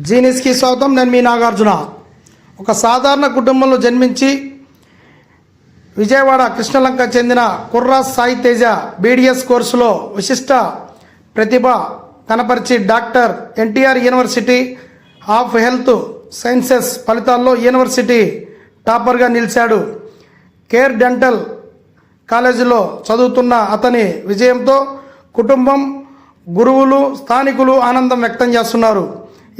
జీనిస్కి స్వాగతం. నేను మీ నాగార్జున. ఒక సాధారణ కుటుంబంలో జన్మించి విజయవాడ కృష్ణలంక చెందిన కుర్రా సాయి తేజ బీడీఎస్ కోర్సులో విశిష్ట ప్రతిభ కనపరిచి doctor NTR university of health sciences ఫలితాల్లో యూనివర్సిటీ టాపర్గా నిలిచాడు. కేర్ డెంటల్ కాలేజీలో చదువుతున్న అతని విజయంతో కుటుంబం, గురువులు, స్థానికులు ఆనందం వ్యక్తం చేస్తున్నారు.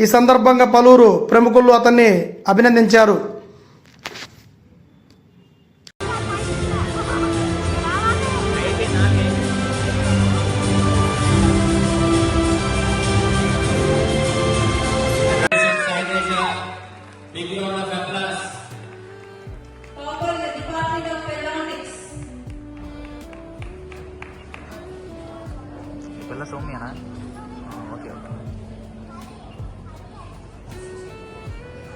ఈ సందర్భంగా పలువురు ప్రముఖులు అతన్ని అభినందించారు. సౌమ్యనా? Okay.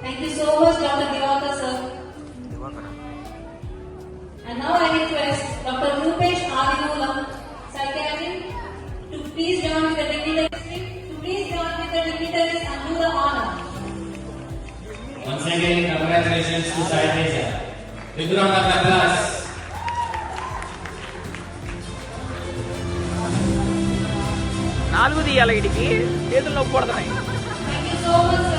Thank you so much, Dr. Diwakar sir. And now I request Dr. Rupesh Adinolam, psychiatry, to please join with the dignitaries, and do the honor. Once again, congratulations to Sai Teja. Big round of applause. నాలుగు తీయాలి, ఇటుకి చేతులు నొప్పి పడుతున్నాయి. Thank you so much.